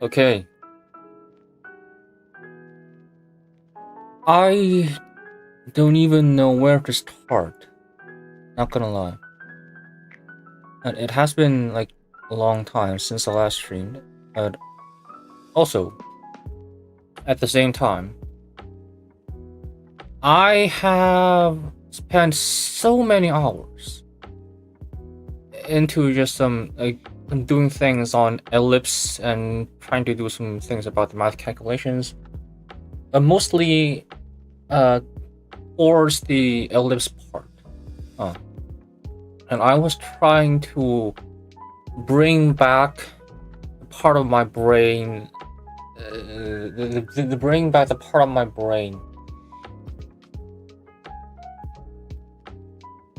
Okay. I don't even know where to start. Not gonna lie. And it has been like a long time since the last stream. But also, at the same time, I have spent so many hours into just some like doing things on Ellipse and trying to do some things about the math calculations. But mostly towards the Ellipse part. And I was trying to bring back part of my brain, bring back the part of my brain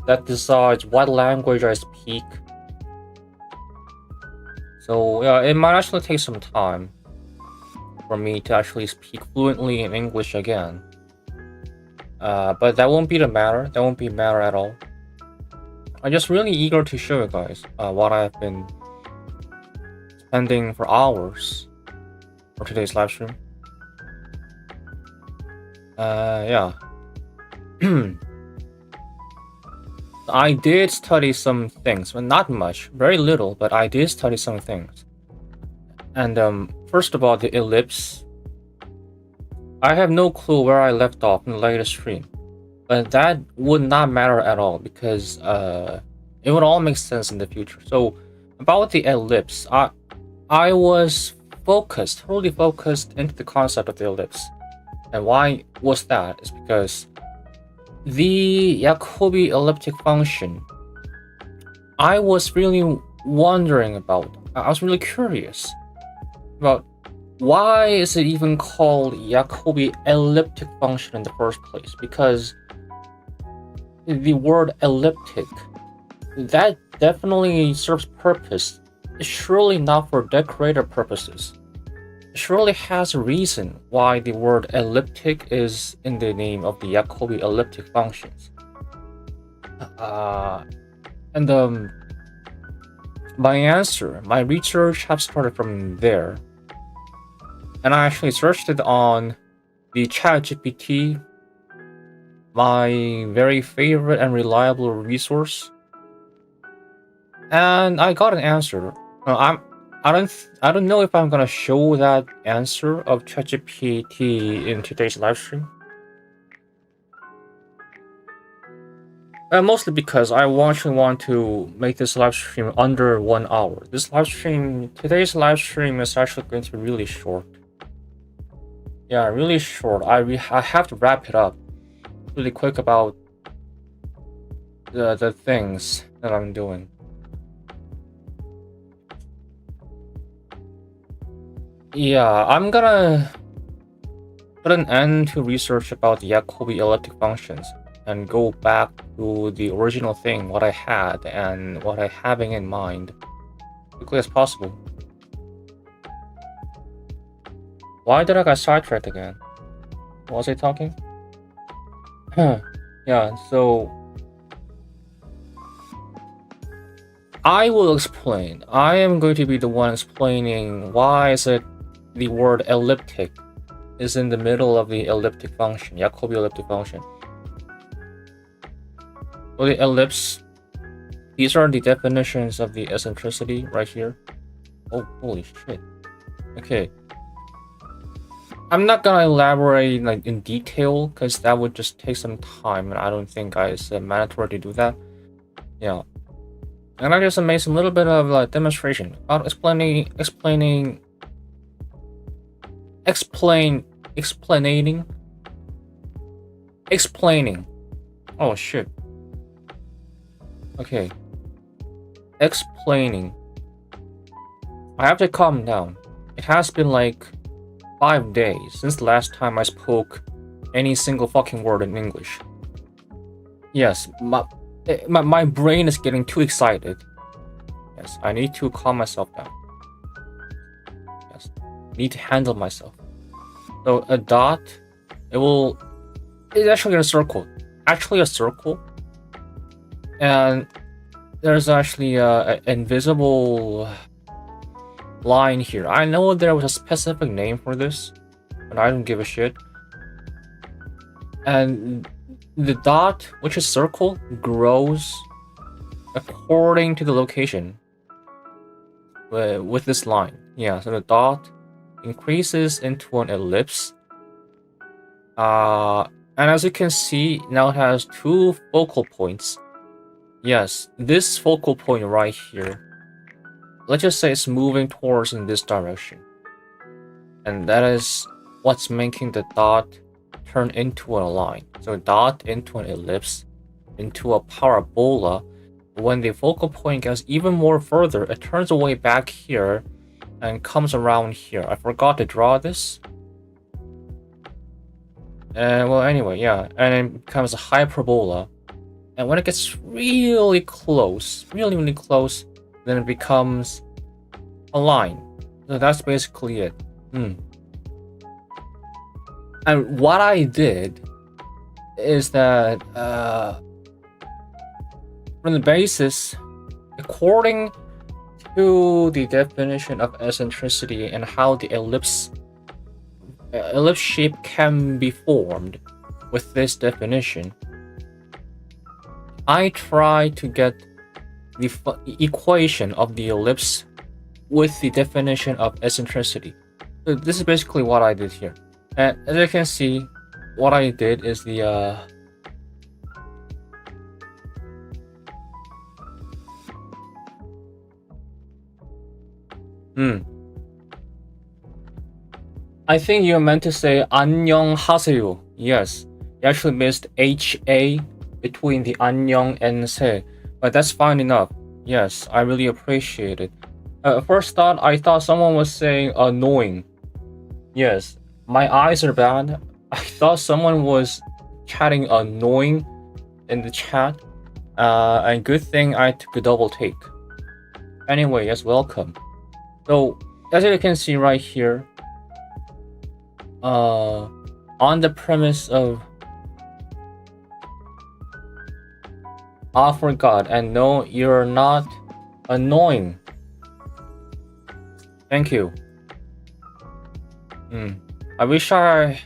that decides what language I speak. So yeah, it might actually take some time for me to actually speak fluently in English again. But that won't be the matter. That won't be a matter at all. I'm just really eager to show you guys what I've been spending for hours for today's live stream. Yeah. I did study some things, well, not much, very little, but I did study some things. And first of all, the ellipse. I have no clue where I left off in the latest stream, but that would not matter at all because it would all make sense in the future. So about the ellipse, I was focused, totally focused into the concept of the ellipse. And why was that? Is because the Jacobi elliptic function, I was really wondering about. I was really curious about why is it even called Jacobi elliptic function in the first place? Because the word elliptic, that definitely serves purpose. It's surely not for decorative purposes. It surely has a reason why the word elliptic is in the name of the Jacobi elliptic functions. My answer, my research have started from there. And I actually searched it on the ChatGPT, my very favorite and reliable resource. And I got an answer. I don't know if I'm gonna show that answer of ChatGPT in today's live stream. Mostly because I actually want to make this live stream under 1 hour. Today's live stream is actually going to be really short. Yeah, really short. I have to wrap it up really quick about the things that I'm doing. Yeah, I'm gonna put an end to research about the Jacobi elliptic functions and go back to the original thing, what I had and what I having in mind, as quickly as possible. Why did I get sidetracked again? Was I talking? Yeah, so I will explain. I am going to be the one explaining why is it the word elliptic is in the middle of the elliptic function, Jacobi elliptic function. So the ellipse, these are the definitions of the eccentricity right here. Oh, holy shit. Okay. I'm not gonna elaborate like in detail because that would just take some time and I don't think it's mandatory to do that. Yeah. And I just made some little bit of demonstration about explaining. Oh shit. Okay. Explaining. I have to calm down. It has been like 5 days since the last time I spoke any single fucking word in English. Yes, my brain is getting too excited. Yes, I need to calm myself down. Yes, need to handle myself. So a dot, it's actually a circle. Actually a circle. And there's actually an invisible line here. I know there was a specific name for this, but I don't give a shit. And the dot, which is circle, grows according to the location with this line. Yeah, so the dot increases into an ellipse. And as you can see, now it has two focal points. Yes, this focal point right here, let's just say it's moving towards in this direction. And that is what's making the dot turn into a line. So dot into an ellipse, into a parabola. When the focal point gets even more further, it turns away back here and comes around here. I forgot to draw this. And well, anyway, yeah, and it becomes a hyperbola. And when it gets really close, really close, then it becomes a line. So that's basically it. And what I did is that from the basis, according to the definition of eccentricity and how the ellipse shape can be formed with this definition, I try to get the equation of the ellipse with the definition of eccentricity. So this is basically what I did here. And as you can see, what I did is the I think you meant to say 안녕하세요. Yes, you actually missed HA between the 안녕 and 세, but that's fine enough. Yes, I really appreciate it. First thought, I thought someone was saying annoying. Yes, my eyes are bad. I thought someone was chatting annoying in the chat. And good thing I took a double take. Anyway, yes, welcome. So, as you can see right here, on the premise of I forgot, and no, you're not annoying. Thank you. I wish I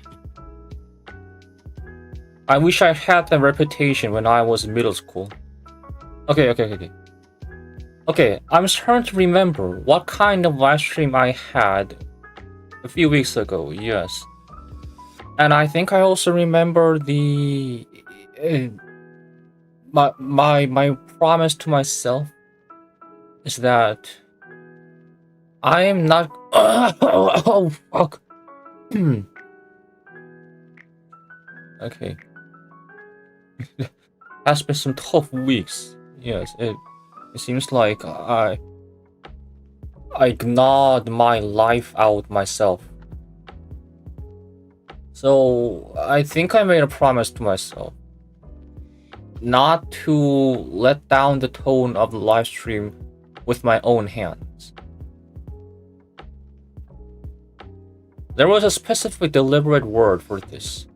had that reputation when I was in middle school. Okay, I'm starting to remember what kind of live stream I had a few weeks ago. Yes, and I think I also remember the my promise to myself is that I am not. Oh fuck. Okay. Has been some tough weeks. Yes, it seems like I gnawed my life out myself. So I think I made a promise to myself not to let down the tone of the live stream with my own hands. There was a specific deliberate word for this.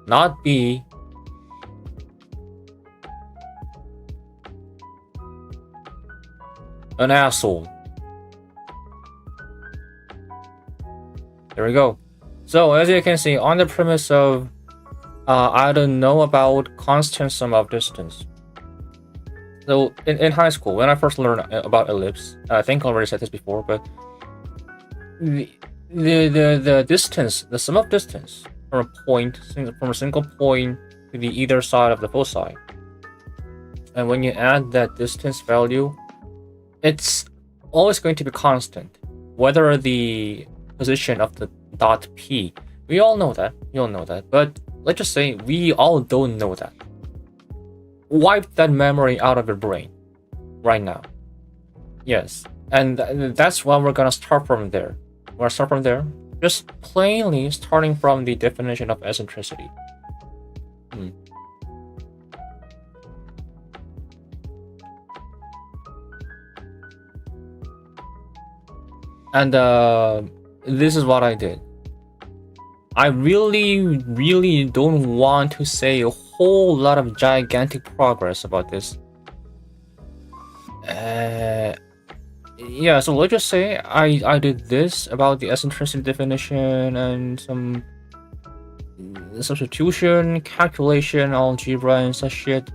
Not be an asshole. There we go. So as you can see, on the premise of I don't know about constant sum of distance. So in high school, when I first learned about ellipse, I think I already said this before, but the distance, the sum of distance from a single point to the either side of the foci, and when you add that distance value, it's always going to be constant, whether the position of the dot P. We all know that. But let's just say we all don't know that. Wipe that memory out of your brain right now. Yes, and that's why we're gonna start from there. Just plainly starting from the definition of eccentricity. And this is what I did. I really don't want to say a whole lot of gigantic progress about this. Yeah, so let's just say I did this about the eccentricity definition and some substitution, calculation, algebra, and such shit,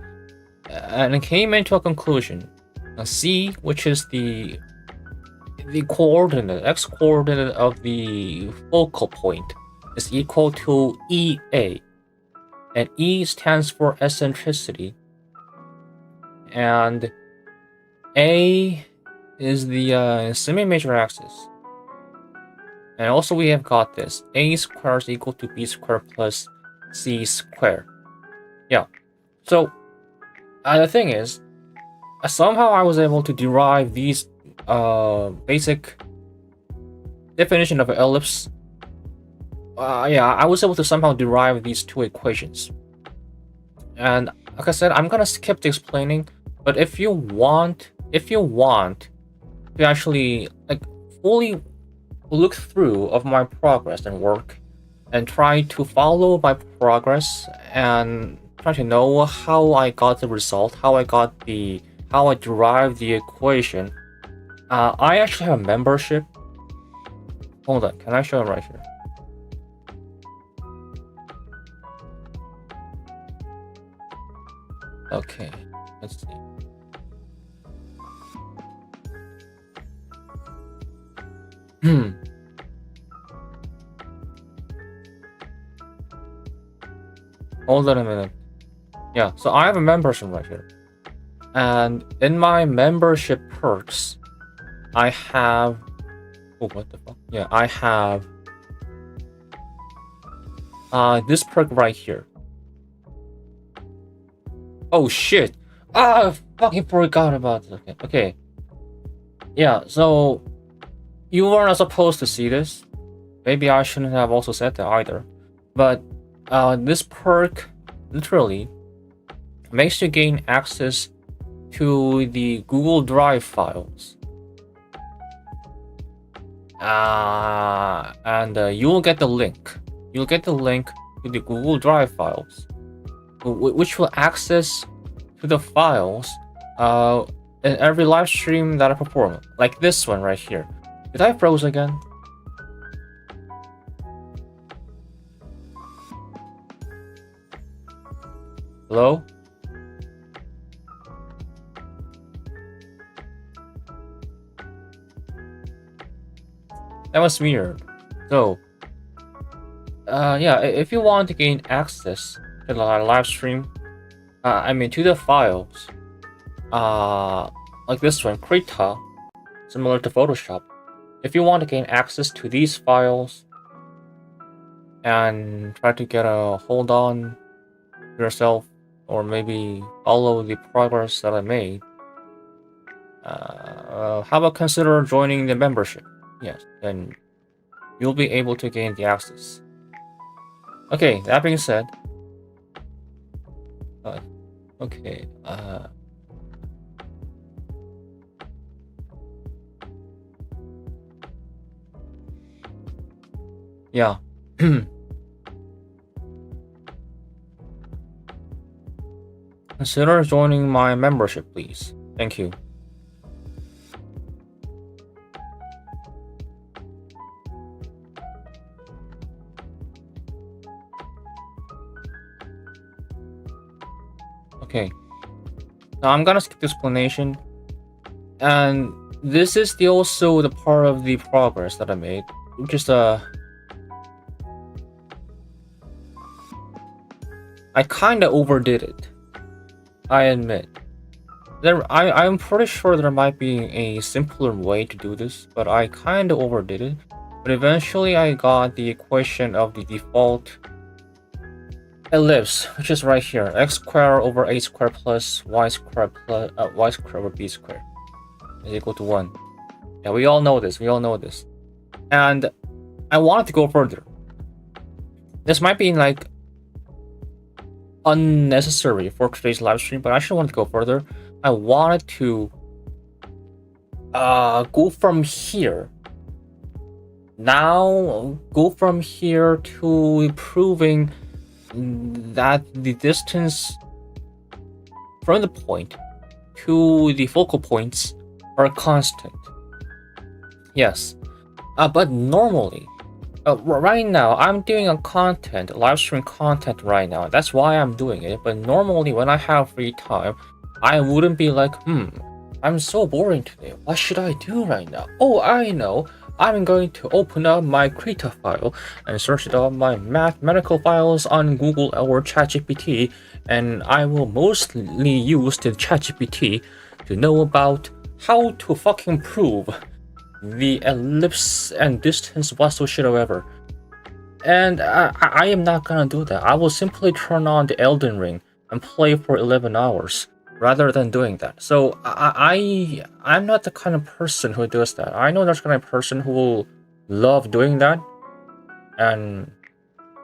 and it came into a conclusion. Now C, which is the coordinate, x coordinate of the focal point, is equal to EA, and E stands for eccentricity, and A is the semi-major axis. And also we have got this, A squared is equal to B squared plus C squared. Yeah, so the thing is, somehow I was able to derive these basic definition of an ellipse. Yeah, I was able to somehow derive these two equations. And like I said, I'm gonna skip the explaining, but if you want to actually like fully look through of my progress and work and try to follow my progress and try to know how I got the result, how I derived the equation, I actually have a membership. Hold on, can I show it right here? Okay, let's see. Hold on a minute. Yeah, so I have a membership right here. And in my membership perks, I have... Oh, what the fuck? Yeah, I have... this perk right here. Oh, shit! I fucking forgot about this. Okay. Yeah, so... You weren't supposed to see this. Maybe I shouldn't have also said that either. But this perk literally makes you gain access to the Google Drive files. And you'll get the link. You'll get the link to the Google Drive files, which will access to the files in every live stream that I perform. Like this one right here. Did I froze again? Hello? That was weird. So, yeah, if you want to gain access to the live stream, to the files, like this one, Krita, similar to Photoshop. If you want to gain access to these files and try to get a hold on yourself, or maybe follow the progress that I made, how about consider joining the membership? Yes, then you'll be able to gain the access. Okay, that being said, okay, yeah. Consider joining my membership, please. Thank you. Okay. Now I'm gonna skip the explanation. And this is also the part of the progress that I made. Just I kinda overdid it. I admit. I'm pretty sure there might be a simpler way to do this, but I kinda overdid it. But eventually I got the equation of the default ellipse, which is right here. X squared over a squared plus y squared over b squared is equal to 1. Yeah, we all know this. And I wanted to go further. This might be like unnecessary for today's live stream, but I actually wanted to go further. I wanted to go from here now go from here to proving that the distance from the point to the focal points are constant. Yes, but normally, right now I'm doing a live stream content right now. That's why I'm doing it. But normally, when I have free time, I wouldn't be like, I'm so boring today. What should I do right now? Oh, I know. I'm going to open up my Krita file and search it up my mathematical files on Google or ChatGPT, and I will mostly use the ChatGPT to know about how to fucking prove the ellipse and distance whatsoever. And I am not gonna do that. I will simply turn on the Elden Ring and play for 11 hours rather than doing that. So I'm not the kind of person who does that. I know there's kind of person who will love doing that, and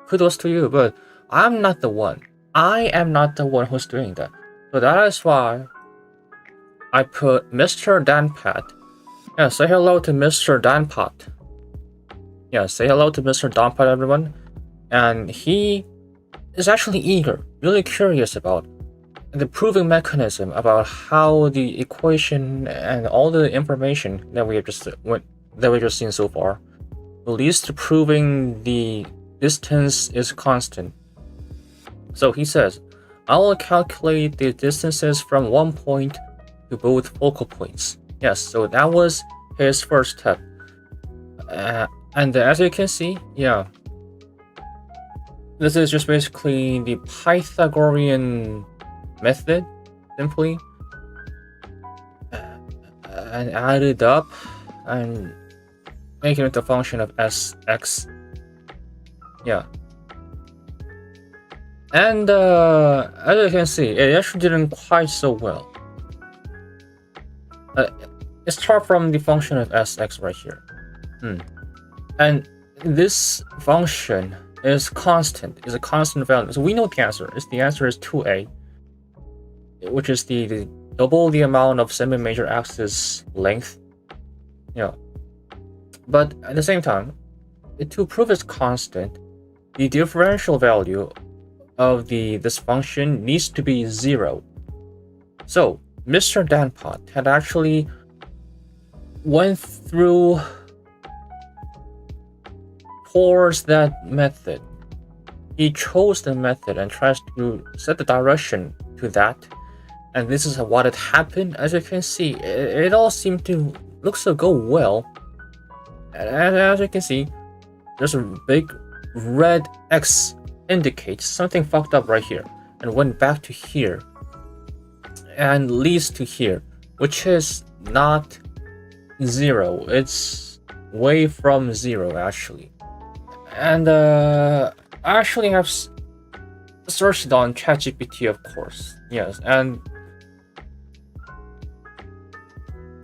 kudos to you, but I'm not the one. I am not the one who's doing that. So that is why I put Mr. Danpat. Yeah, say hello to Mr. Danpat. Yeah, say hello to Mr. Danpat, everyone. And he is actually eager, really curious about the proving mechanism about how the equation and all the information that we have just seen so far leads to proving the distance is constant. So he says, I will calculate the distances from one point to both focal points. Yes, so that was his first step. And as you can see, yeah, this is just basically the Pythagorean method, simply, and add it up and make it into a function of Sx. Yeah. And as you can see, it actually didn't quite so well. Let's start from the function of Sx right here. And this function is constant, is a constant value. So we know the answer. The answer is 2a, which is the double the amount of semi-major axis length. Yeah. But at the same time, to prove it's constant, the differential value of this function needs to be 0. So Mr. Danpat had actually went through towards that method. He chose the method and tries to set the direction to that, and this is what had happened. As you can see, it all seemed to look to go well, and as you can see, there's a big red X indicates something fucked up right here and went back to here and leads to here, which is not 0. It's way from 0 actually. And I actually have searched on ChatGPT, of course. Yes, and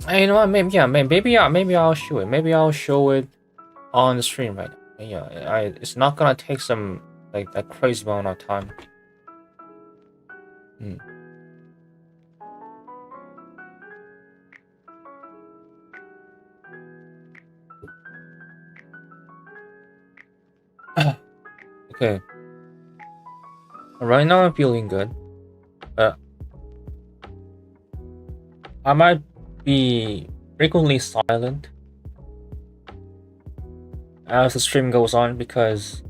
you know what? Maybe I'll show it. Maybe I'll show it on the stream right now. Yeah, it's not gonna take some like that crazy amount of time. Okay. Right now I'm feeling good. I might be frequently silent as the stream goes on because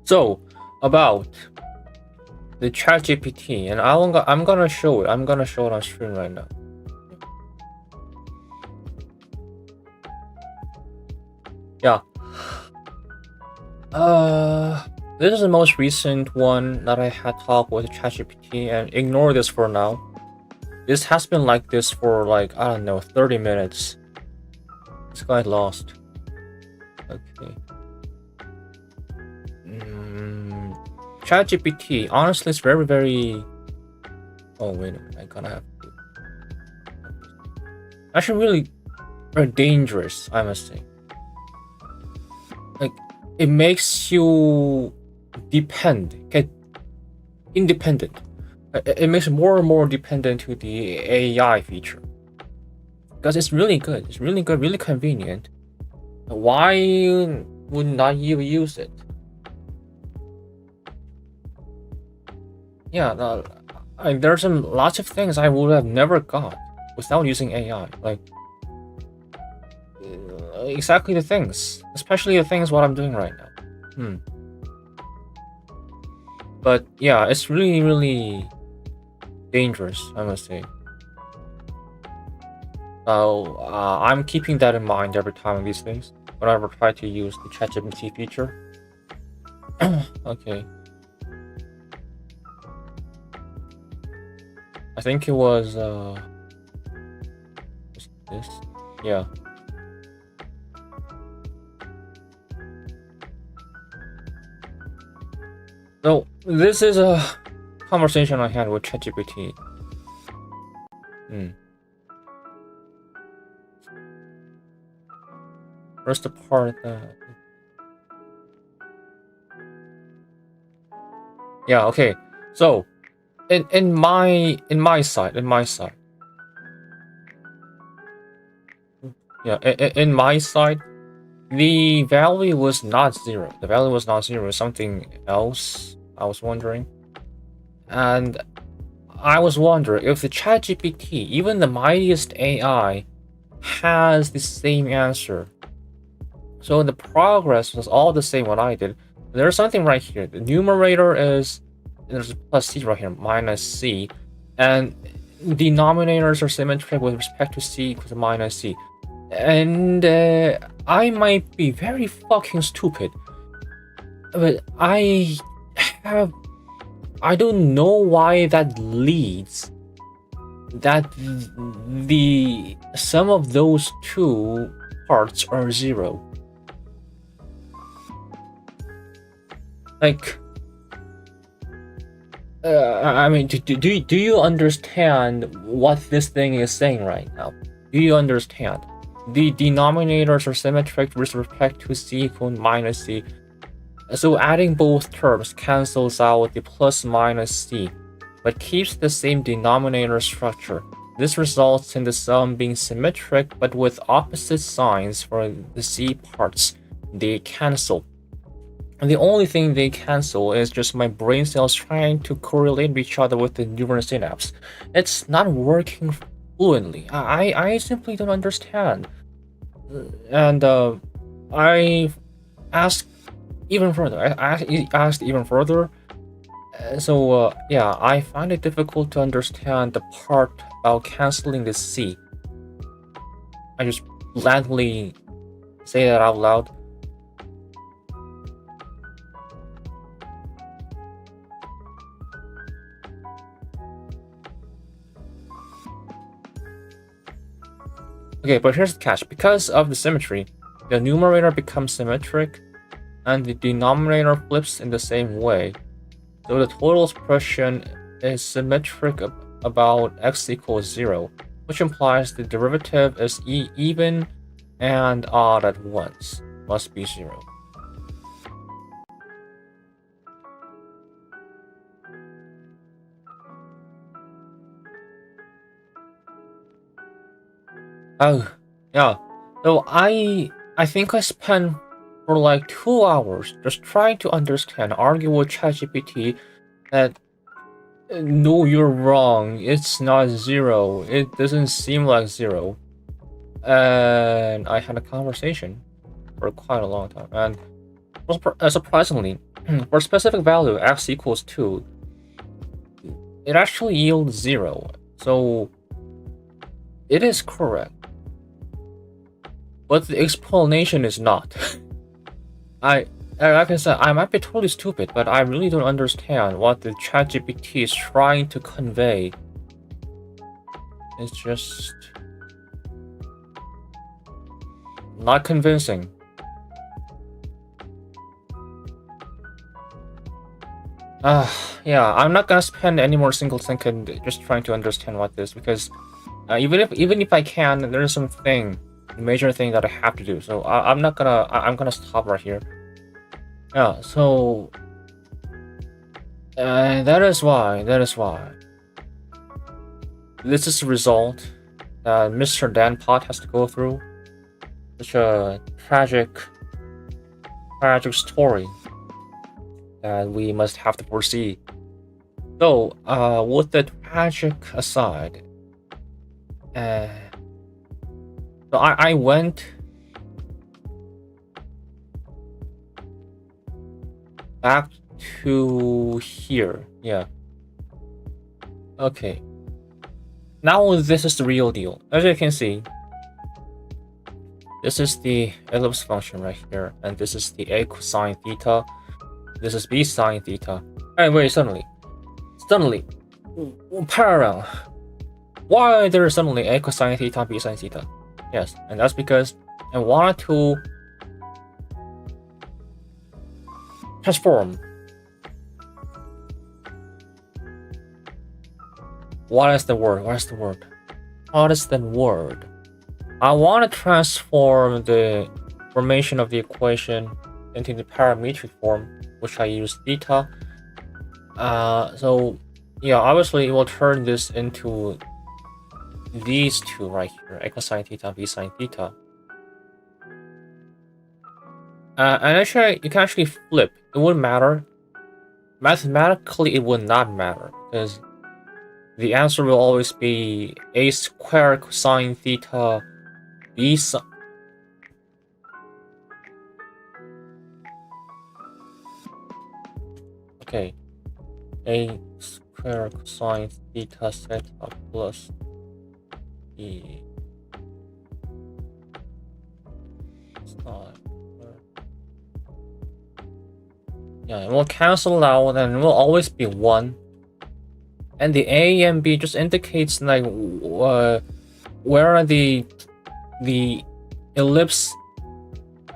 so about the ChatGPT, and I'm gonna show it. I'm gonna show it on stream right now. Yeah. This is the most recent one that I had talked with ChatGPT, and ignore this for now. This has been like this for like, I don't know, 30 minutes. This guy lost. Okay. ChatGPT, honestly, it's very, very... Oh, wait a minute, I'm gonna have to... Actually, really very dangerous, I must say. Like, it makes you get independent. It makes it more and more dependent to the AI feature. Because it's really good. It's really good, really convenient. Why would not you use it? Yeah, there's lots of things I would have never got without using AI. Like exactly the things, especially the things what I'm doing right now. But yeah, it's really, really dangerous, I must say. So I'm keeping that in mind every time these things. Whenever I try to use the ChatGPT feature. Okay. I think it was this. Yeah. So this is a conversation I had with ChatGPT. First the part that... Yeah, okay. So in my side. Yeah, in my side, the value was not zero. The value was not zero, something else I was wondering. And I was wondering if the ChatGPT, even the mightiest AI, has the same answer. So the progress was all the same what I did. There's something right here. The numerator is, there's a plus c right here, minus c. And denominators are symmetric with respect to c equals to minus c. And I might be very fucking stupid, but I don't know why that leads that the sum of those two parts are zero. Like, I mean, do you understand what this thing is saying right now? Do you understand? The denominators are symmetric with respect to c equal minus c. So adding both terms cancels out the plus minus c, but keeps the same denominator structure. This results in the sum being symmetric but with opposite signs for the c parts. They cancel. And the only thing they cancel is just my brain cells trying to correlate with each other with the neuron synapse. It's not working fluently. I simply don't understand. And I asked even further. I asked even further. So yeah, I find it difficult to understand the part about canceling the C. I just blandly say that out loud. Okay, but here's the catch. Because of the symmetry, the numerator becomes symmetric, and the denominator flips in the same way. So the total expression is symmetric about x equals 0, which implies the derivative is even and odd at once. Must be 0. Oh, yeah. So I think I spent for like 2 hours just trying to understand, argue with ChatGPT that no, you're wrong. It's not 0. It doesn't seem like 0. And I had a conversation for quite a long time. And surprisingly, for a specific value x equals 2, it actually yields 0. So it is correct. But the explanation is not. Like I said, I might be totally stupid, but I really don't understand what the ChatGPT is trying to convey. It's just not convincing. Yeah, I'm not gonna spend any more single second just trying to understand what this, because even if I can, there's some major thing that I have to do. So I'm gonna stop right here. Yeah, so that is why this is the result that Mr. Danpot has to go through. Such a tragic story that we must have to foresee. So, with the tragic aside, so I went back to here. Yeah. Okay. Now this is the real deal. As you can see, this is the ellipse function right here, and this is the a cosine theta. This is b sine theta. And wait, suddenly, Pararang. Why there is suddenly a cosine theta, b sine theta? Yes, and that's because I wanted to transform. What is the word? I want to transform the formation of the equation into the parametric form, which I use theta. So yeah, obviously it will turn this into these two right here, a cosine theta, b sine theta. And actually, you can actually flip. It wouldn't matter. Mathematically, it would not matter because the answer will always be a square cosine theta b sine. Okay, a square cosine theta theta plus e sine. Yeah, it will cancel out and it will always be 1. And the A and B just indicates like where the ellipse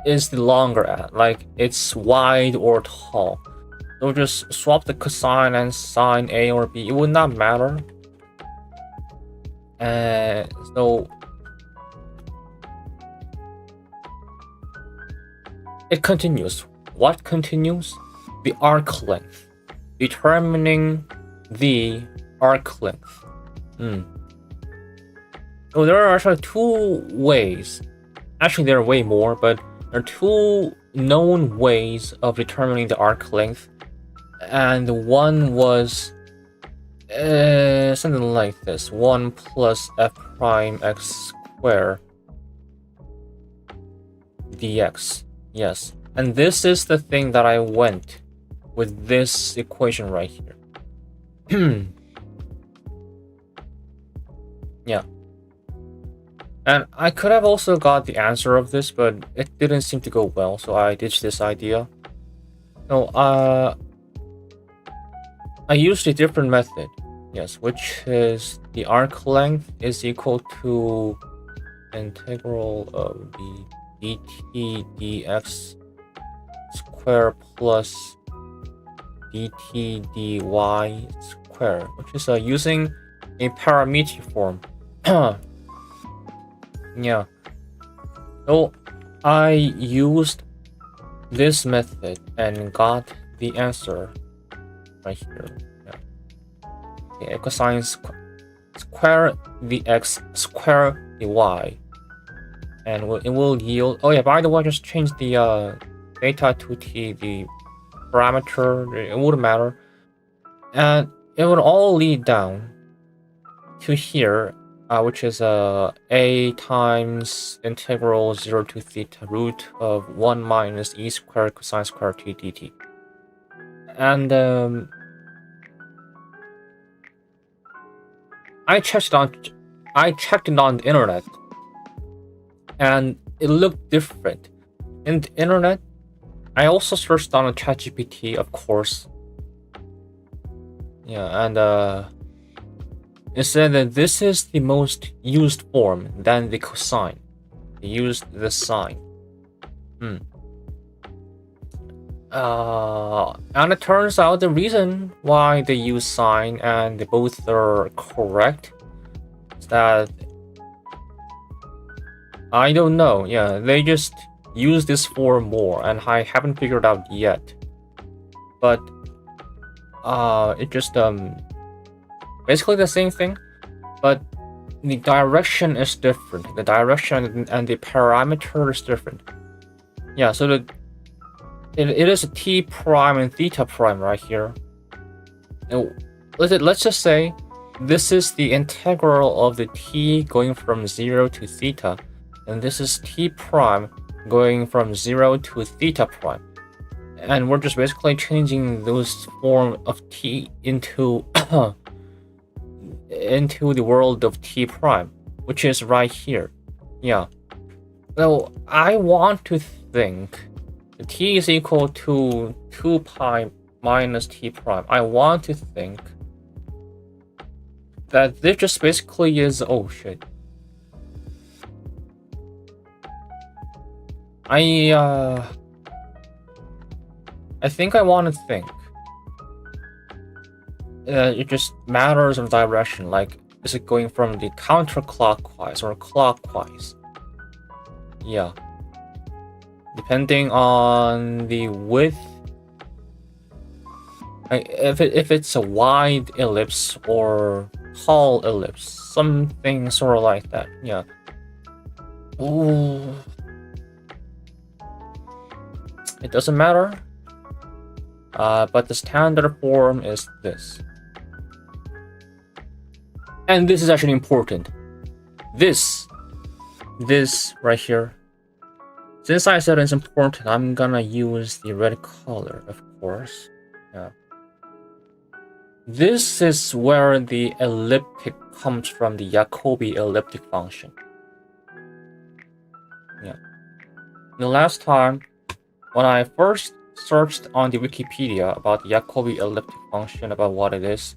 is the longer at, like it's wide or tall. So just swap the cosine and sine A or B. It would not matter. And so it continues. What continues? The arc length. Determining the arc length. So there are actually 2 ways. Actually, there are way more, but there are 2 known ways of determining the arc length. And one was something like this: 1 plus f prime x squared dx. Yes, and this is the thing that I went with this equation right here. Yeah. And I could have also got the answer of this, but it didn't seem to go well, so I ditched this idea. So, I used a different method, yes, which is the arc length is equal to integral of the dt dx square plus dt dy square, which is using a parametric form. Yeah. So I used this method and got the answer right here. Yeah. Okay, cosine square the x square the y, and it will yield. Oh yeah, by the way, I just changed the theta to t, the parameter. It wouldn't matter, and it would all lead down to here, which is a times integral 0 to theta root of 1 minus e squared cosine squared t dt. And I checked it on the internet, and it looked different. In the internet, I also searched on ChatGPT, of course. Yeah, and it said that this is the most used form than the cosine. They used the sine. And it turns out the reason why they use sine and they both are correct is that I don't know. Yeah, they just use this form more, and I haven't figured out yet. But it just basically the same thing, but the direction is different. The direction and the parameter is different. Yeah, so it is a t prime and theta prime right here. Now, let's just say this is the integral of the t going from 0 to theta, and this is t prime going from 0 to theta prime. And we're just basically changing those form of t into into the world of t prime, which is right here. Yeah. So I want to think t is equal to 2 pi minus t prime. I want to think that this just basically is, oh shit. I think I want to think it just matters of direction, like is it going from the counterclockwise or clockwise? Yeah. Depending on the width, if it's a wide ellipse or tall ellipse, something sort of like that. Yeah. Ooh. It doesn't matter. But the standard form is this. And this is actually important. This right here. Since I said it's important, I'm gonna use the red color, of course. Yeah. This is where the elliptic comes from, the Jacobi elliptic function. Yeah. The last time, when I first searched on the Wikipedia about the Jacobi elliptic function, about what it is,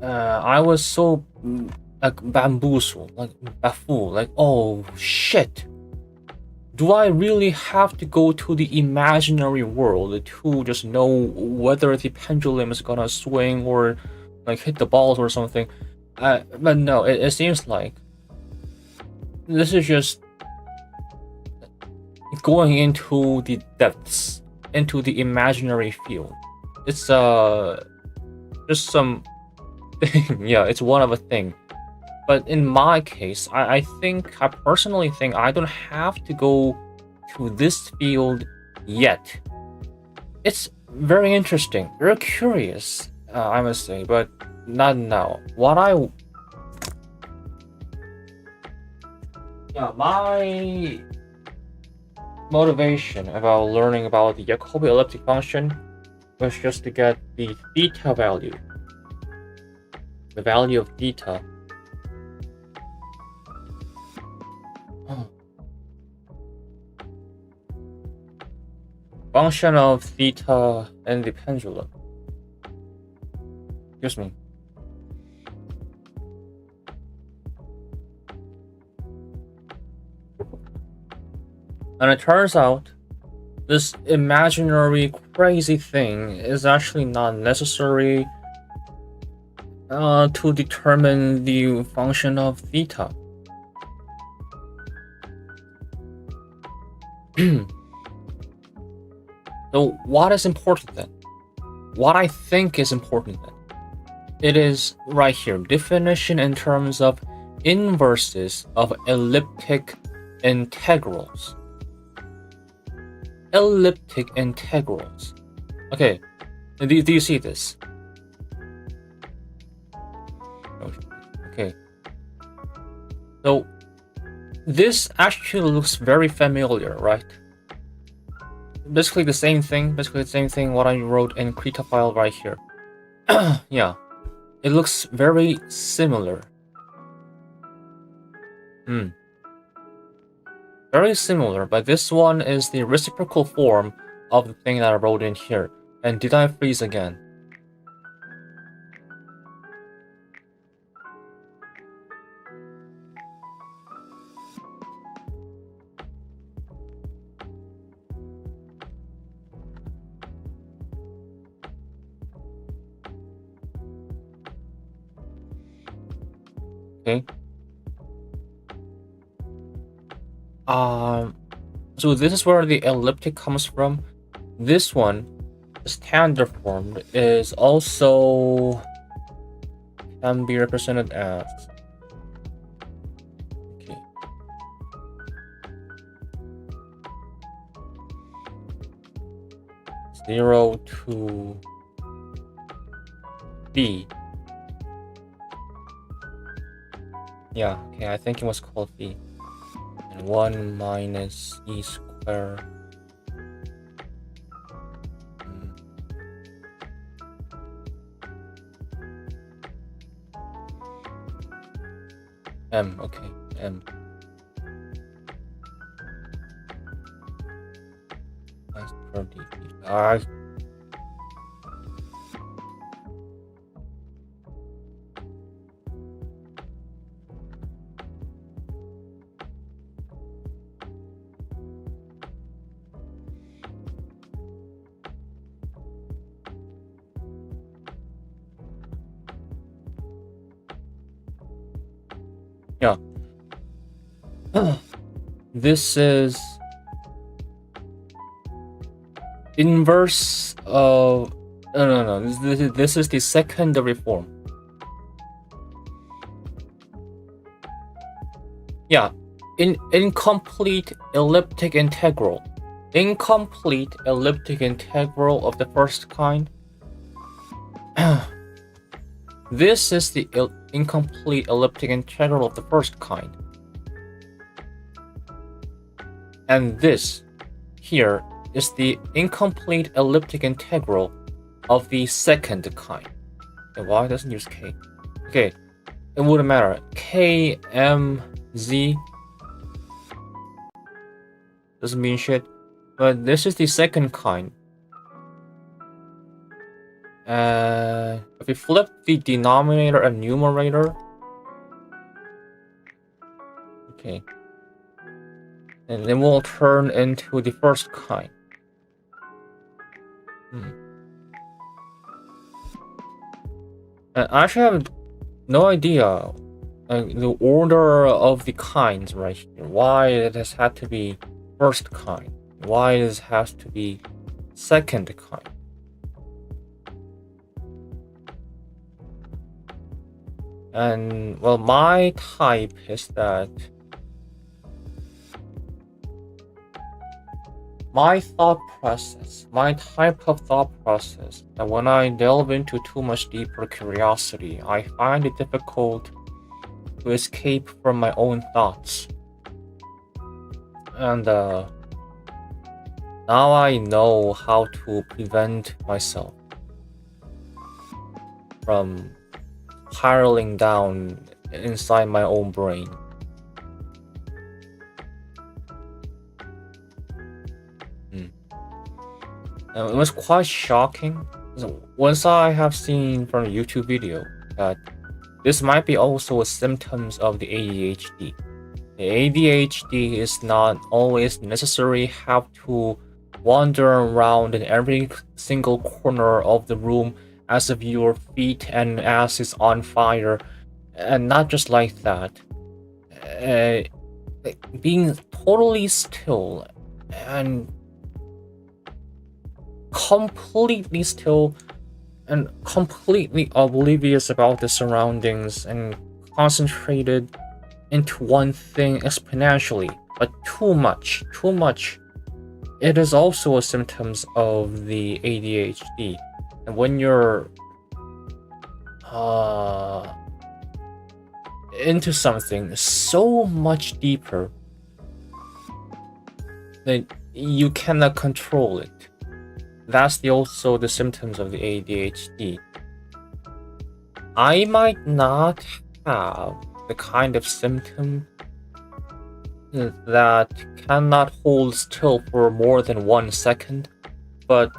I was so like bamboozled, like baffled, like, oh shit. Do I really have to go to the imaginary world to just know whether the pendulum is gonna swing or like hit the balls or something? But no, it seems like this is just going into the depths, into the imaginary field. It's just some thing. Yeah, it's one of a thing. But in my case, I personally think I don't have to go to this field yet. It's very interesting, very curious, I must say, but not now. My motivation about learning about the Jacobi elliptic function was just to get the theta value, the value of theta. Function of theta and the pendulum. Excuse me. And it turns out this imaginary crazy thing is actually not necessary to determine the function of theta. So what is important then? What I think is important then? It is right here. Definition in terms of inverses of elliptic integrals. Elliptic integrals. Okay, do you see this? Okay. So this actually looks very familiar, right? Basically the same thing what I wrote in Krita file right here. Yeah, it looks very similar. Very similar, but this one is the reciprocal form of the thing that I wrote in here. And did I freeze again? Okay. So this is where the elliptic comes from. This one, the standard form, is also can be represented as 0 to b. Yeah, okay, I think it was called b. And 1 minus e squared. M, okay, M. That's per dt. Alright. Yeah. This is inverse of no. This is the secondary form. Yeah, incomplete elliptic integral. Incomplete elliptic integral of the first kind. This is the incomplete elliptic integral of the first kind. And this here is the incomplete elliptic integral of the second kind. And why doesn't use k? Okay, it wouldn't matter. K, M, Z doesn't mean shit. But this is the second kind. If we flip the denominator and numerator, okay, and then we'll turn into the first kind. I actually have no idea the order of the kinds right here. Why it has had to be first kind? Why it has to be second kind? And well, my type is that my type of thought process, that when I delve into too much deeper curiosity, I find it difficult to escape from my own thoughts. And now I know how to prevent myself from spiraling down inside my own brain. It was quite shocking. Once I have seen from a YouTube video that this might be also a symptoms of the ADHD. The ADHD is not always necessary have to wander around in every single corner of the room as if your feet and ass is on fire, and not just like that. Being totally still and completely still and completely oblivious about the surroundings and concentrated into one thing exponentially, but too much. It is also a symptoms of the ADHD. And when you're into something so much deeper that you cannot control it, that's also the symptoms of the ADHD. I might not have the kind of symptom that cannot hold still for more than 1 second, but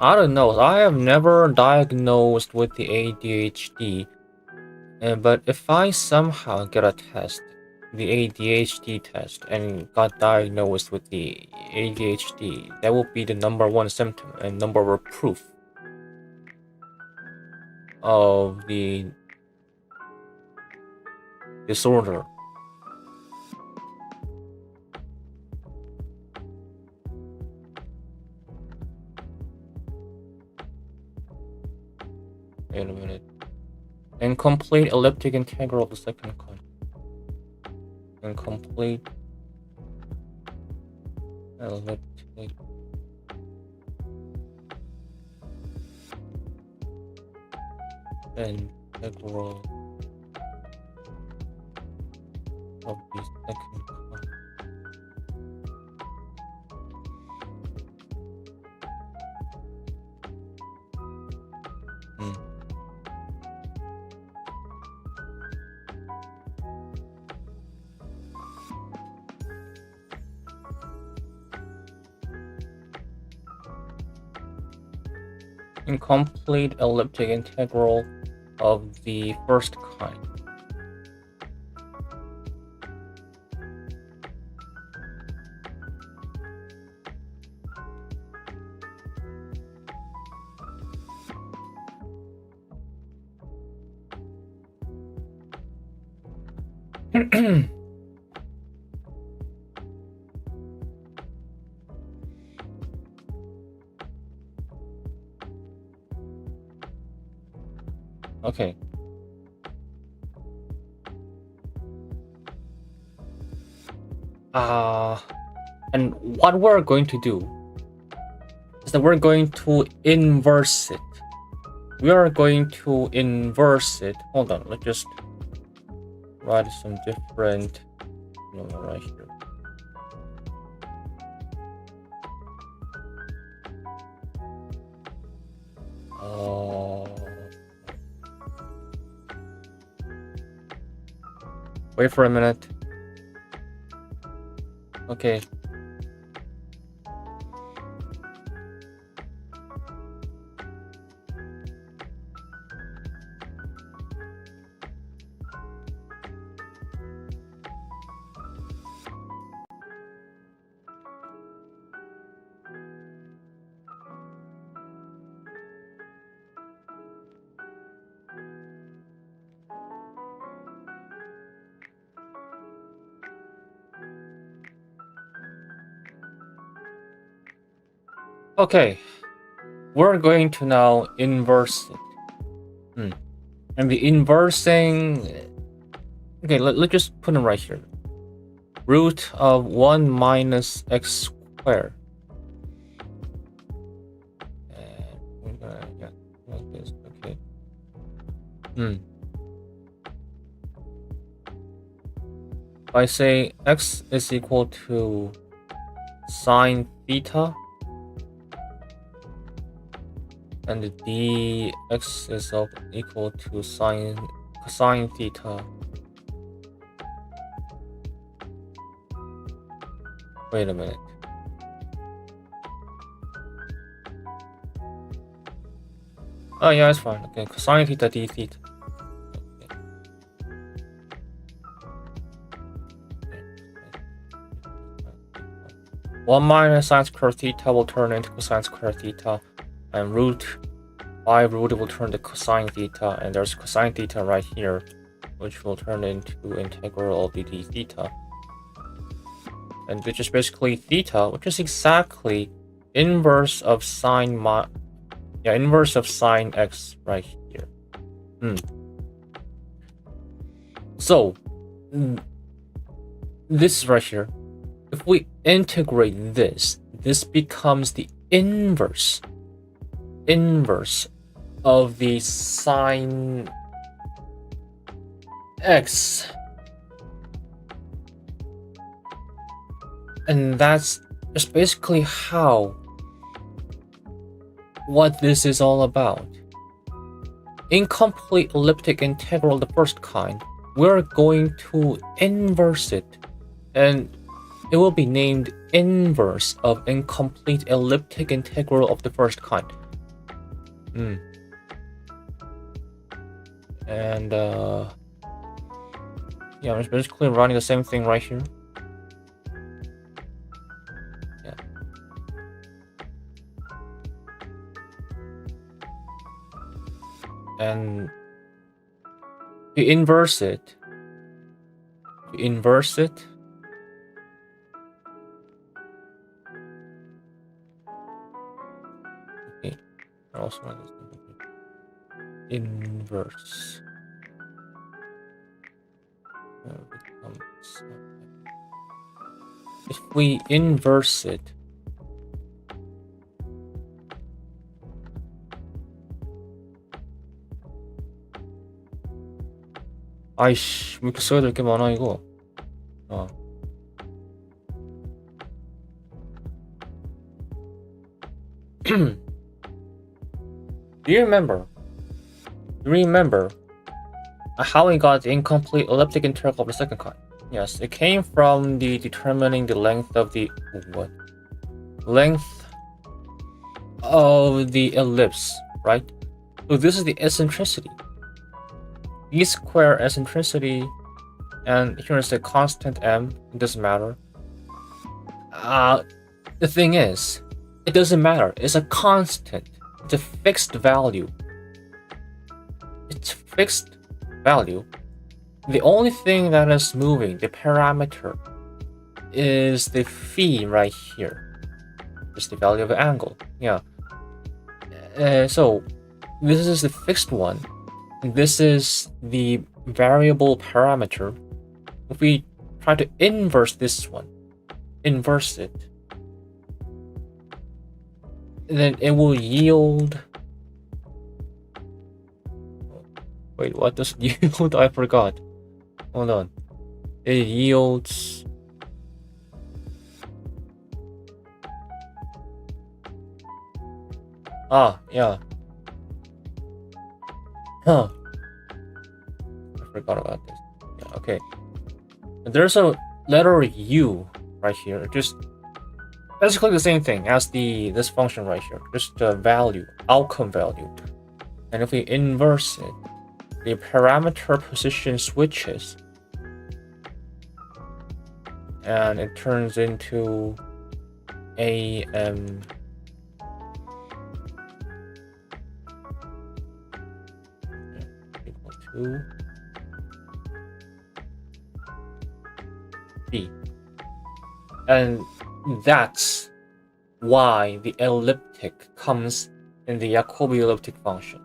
I don't know. I have never diagnosed with the ADHD, but if I somehow get a test, the ADHD test, and got diagnosed with the ADHD, that will be the #1 symptom and #1 proof of the disorder. Wait a minute. Incomplete elliptic integral of the second kind. Incomplete elliptic integral of the second kind. Incomplete elliptic integral of the first kind. Okay. And what we're going to do is that we're going to inverse it. We are going to inverse it. Hold on, let's just write some different right here. Wait for a minute. Okay. Okay, we're going to now inverse it. And the inversing... Okay, let's just put it right here. Root of 1 minus x squared. And we're gonna get like this, okay. If I say x is equal to sine theta, and dx is equal to cosine theta. Wait a minute. Oh yeah, it's fine. Okay, cosine theta d theta. Okay. 1 minus sine squared theta will turn into cosine squared theta, and root 5 root will turn to cosine theta, and there's cosine theta right here, which will turn into integral of the d theta, and which is basically theta, which is exactly inverse of sine x right here. So this right here, if we integrate this becomes the inverse of the sine x, and that's just basically what this is all about. Incomplete elliptic integral of the first kind, we're going to inverse it, and it will be named inverse of incomplete elliptic integral of the first kind. And yeah, I'm just basically running the same thing right here. Yeah. And to inverse it. Okay. I also run this. inverse. If we inverse it, 아이씨, 왜 이렇게 써야 될 게 많아 이거. Do you remember? How we got the incomplete elliptic integral of the second kind? Yes, it came from the determining the length of the ellipse, right? So this is the eccentricity. E square eccentricity, and here is the constant m. It doesn't matter. The thing is, it doesn't matter. It's a constant. It's a fixed value. It's fixed value. The only thing that is moving, the parameter, is the phi right here. Just the value of the angle. Yeah. So this is the fixed one. This is the variable parameter. If we try to inverse this one, inverse it, then it will yield. Wait, what does it yield? I forgot. Hold on. It yields. Yeah. I forgot about this. Yeah, okay. There's a letter U right here. Just basically the same thing as this function right here. Just the value, outcome value. And if we inverse it, the parameter position switches. And it turns into AM. Equal to B. And that's why the elliptic comes in the Jacobi elliptic function.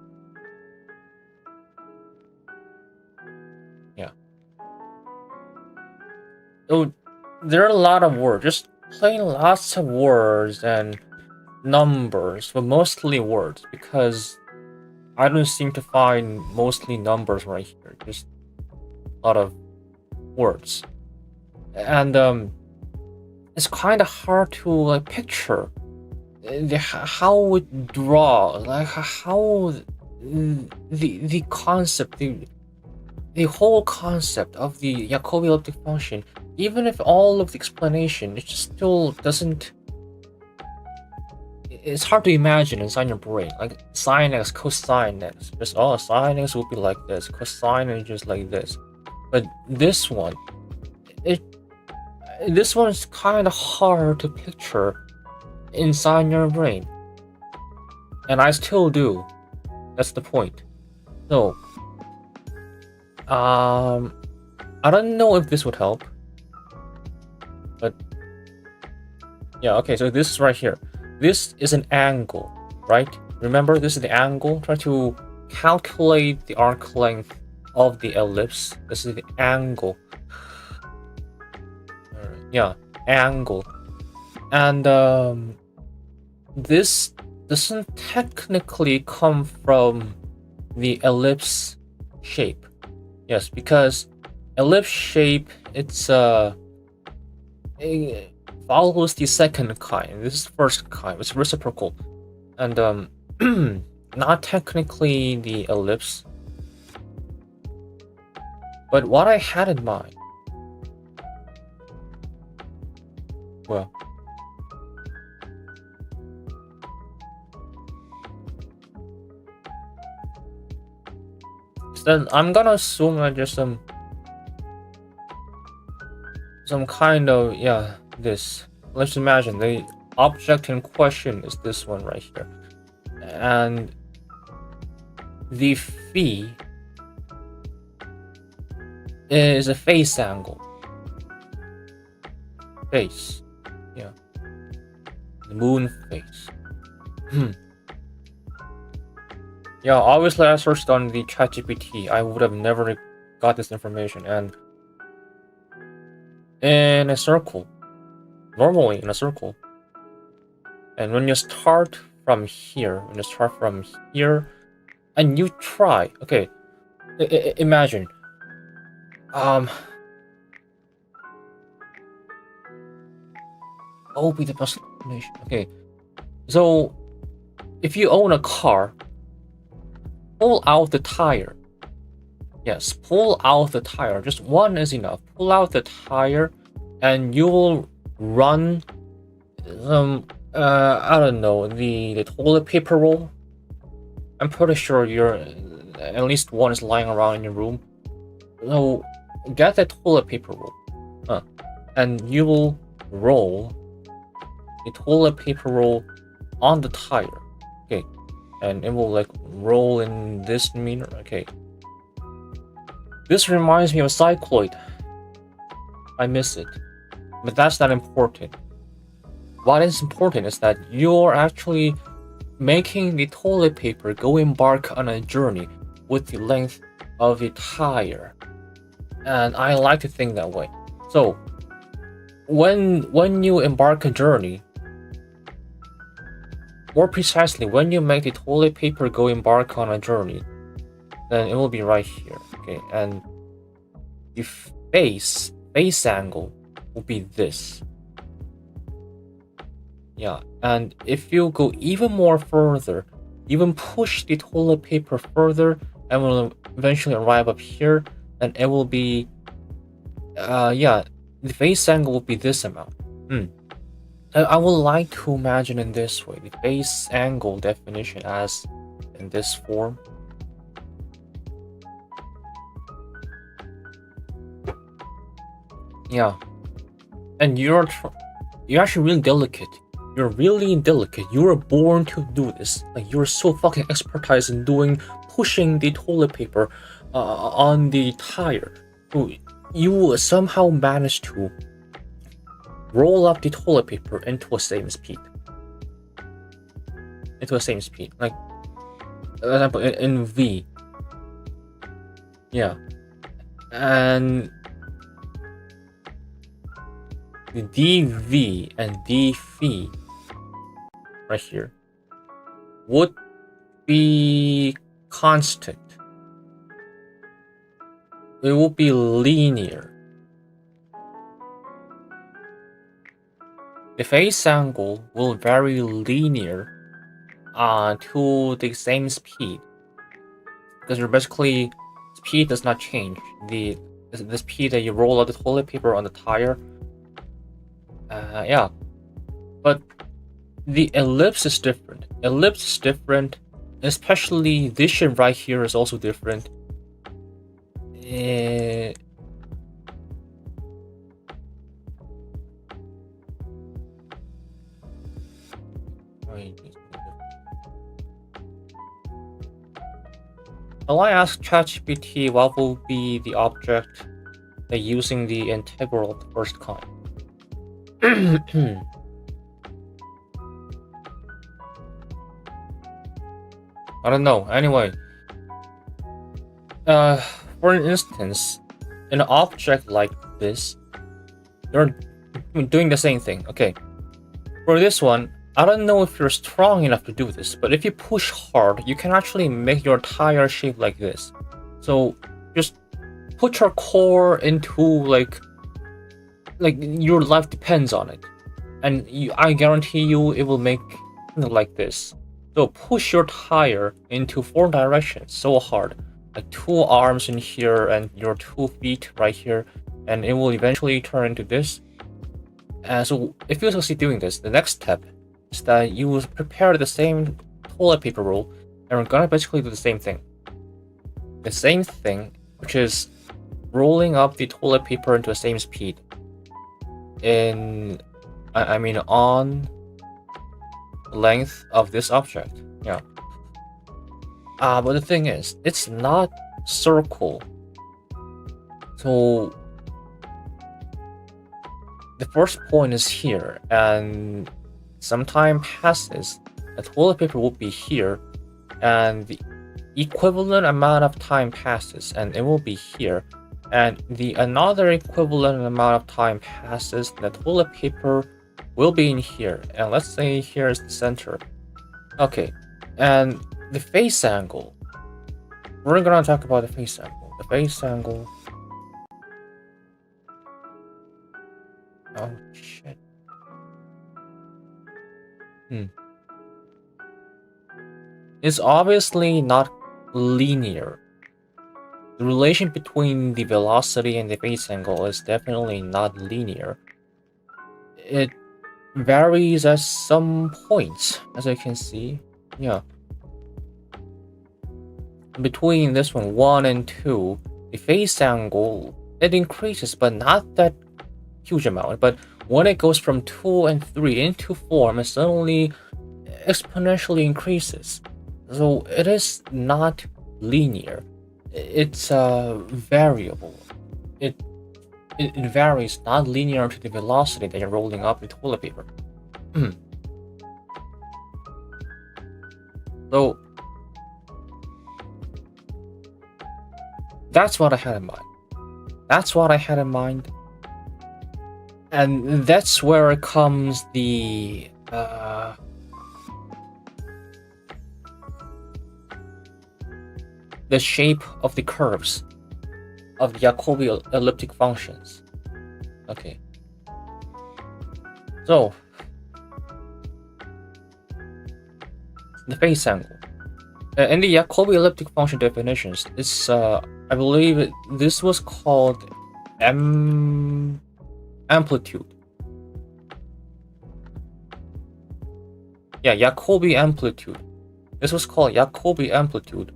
Yeah. So there are a lot of words, just plain lots of words and numbers, but mostly words, because I don't seem to find mostly numbers right here, just a lot of words. And it's kind of hard to like picture how we draw, like how the concept, the whole concept of the Jacobi elliptic function, even if all of the explanation, it just still doesn't. It's hard to imagine inside your brain, like sine x, cosine x. Just sine x will be like this, cosine is just like this. But this one, this one is kind of hard to picture inside your brain, and I still do. That's the point. So, I don't know if this would help, but yeah, okay. So this is right here. This is an angle, right? Remember, this is the angle. Try to calculate the arc length of the ellipse. This is the angle. Yeah, angle. And this doesn't technically come from the ellipse shape. Yes, because ellipse shape, it follows the second kind. This is first kind. It's reciprocal, and not technically the ellipse. But what I had in mind, well, then I'm gonna assume that there's some kind of, yeah, this. Let's imagine the object in question is this one right here, and the phi is a face angle. Face, yeah, the moon face. Yeah, obviously I searched on the ChatGPT. I would have never got this information. And in a circle, normally in a circle, and when you start from here, and you try, okay, imagine, what would be the best explanation? Okay, so if you own a car, pull out the tire. Yes, pull out the tire. Just one is enough. Pull out the tire, and you will run some, I don't know, the toilet paper roll. I'm pretty sure at least one is lying around in your room. So get the toilet paper roll, and you will roll the toilet paper roll on the tire. Okay, and it will like roll in this manner. Okay. This reminds me of cycloid. I miss it. But that's not important. What is important is that you're actually making the toilet paper go embark on a journey with the length of a tire. And I like to think that way. So when you embark a journey, more precisely, when you make the toilet paper go embark on a journey, then it will be right here. Okay, and the face angle will be this. Yeah, and if you go even more further, even push the toilet paper further, and will eventually arrive up here, and it will be, yeah, the face angle will be this amount. I would like to imagine in this way, the face angle definition as in this form. Yeah, and you're actually really delicate. You're really delicate. You were born to do this. Like, you're so fucking expertise in pushing the toilet paper on the tire. So you somehow managed to roll up the toilet paper into a same speed. Like, for example, in V. Yeah, and the dv and dphi right here would be constant. It will be linear. The face angle will vary linear to the same speed, because you're basically, speed does not change. The speed that you roll out the toilet paper on the tire. Yeah, but the ellipse is different. Especially this shit right here is also different. Well, I asked ChatGPT what will be the object using the integral of the first kind. I don't know. Anyway, for instance, an object like this, you're doing the same thing. Okay, for this one, I don't know if you're strong enough to do this, but if you push hard, you can actually make your tire shape like this. So just put your core into like your life depends on it, and I guarantee you it will make like this. So push your tire into 4 directions so hard, like 2 arms in here and your 2 feet right here, and it will eventually turn into this. And so if you succeed doing this, the next step is that you will prepare the same toilet paper roll, and we're gonna basically do the same thing. The same thing, which is rolling up the toilet paper into the same speed. On length of this object. Yeah. But the thing is, it's not circle. So the first point is here, and some time passes, the toilet paper will be here, and equivalent amount of time passes and it will be here, and the another equivalent amount of time passes, the toilet paper will be in here, and let's say here is the center. Okay, and the face angle, we're gonna talk about the face angle. The face angle, oh shit. It's obviously not linear. The relation between the velocity and the phase angle is definitely not linear. It varies at some points, as you can see. Yeah. Between this one and 2, the phase angle, it increases, but not that huge amount. But when it goes from 2 and 3 into 4, it suddenly exponentially increases. So it is not linear. It's variable. It varies not linear to the velocity that you're rolling up the toilet paper. So that's what I had in mind. That's what I had in mind. And that's where it comes the shape of the curves of the Jacobi elliptic functions. Okay. So the phase angle. In the Jacobi elliptic function definitions, it's I believe this was called amplitude. Yeah, Jacobi amplitude. This was called Jacobi amplitude.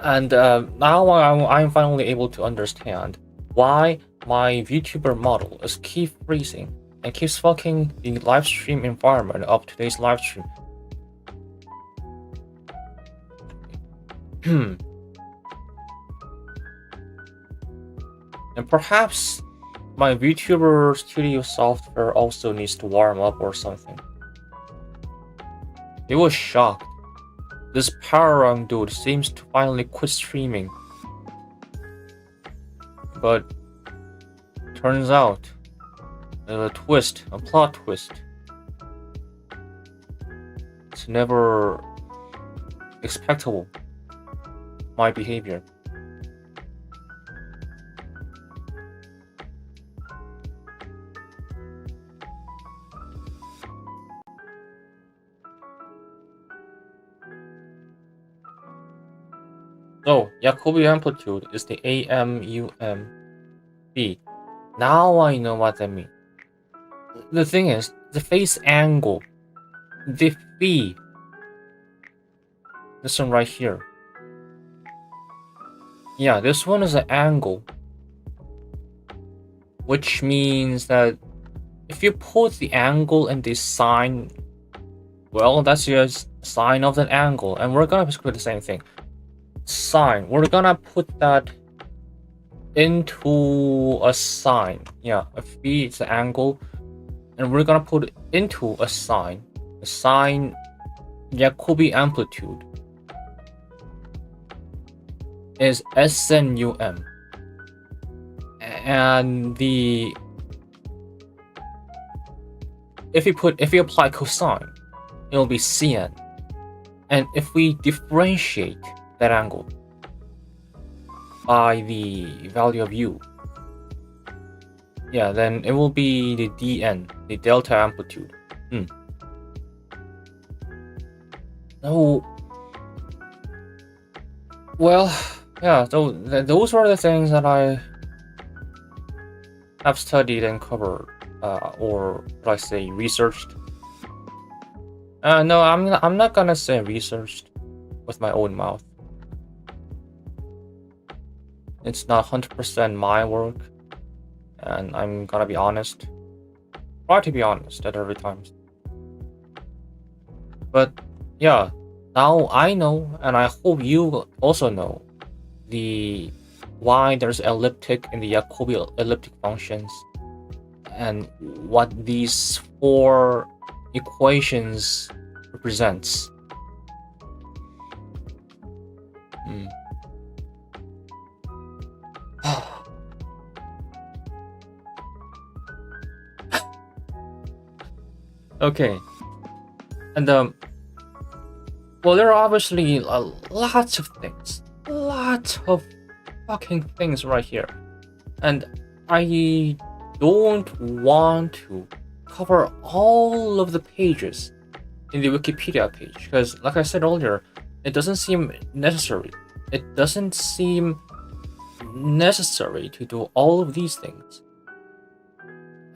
And now I'm finally able to understand why my VTuber model is keep freezing and keeps fucking the live stream environment of today's live stream. And perhaps my VTuber studio software also needs to warm up or something. It was shocked. This Pararang dude seems to finally quit streaming. But turns out a plot twist. It's never expectable, my behavior. So, Jacobi amplitude is the AMUMB. Now I know what that means. The thing is, the phase angle, the phi, this one right here. Yeah, this one is an angle, which means that if you put the angle and the sine, well, that's just sine of that angle, and we're gonna basically the same thing. Sine, we're gonna put that into a sine. Yeah, a phi is the angle, and we're gonna put it into a sine. The sine Jacobi amplitude is SNUM, and if you apply cosine, it'll be Cn, and if we differentiate that angle by the value of u, yeah, then it will be the dn, the delta amplitude. Oh, well, yeah. So those are the things that I have studied and covered, or should I say researched? No, I'm not gonna say researched with my own mouth. It's not 100% my work, and I'm gonna be honest. Try to be honest at every time. But yeah, now I know, and I hope you also know, why there's elliptic in the Jacobi elliptic functions, and what these 4 equations represents. Okay, and well, there are obviously lots of things, lots of fucking things right here, and I don't want to cover all of the pages in the Wikipedia page because, like I said earlier, it doesn't seem necessary. It doesn't seem necessary to do all of these things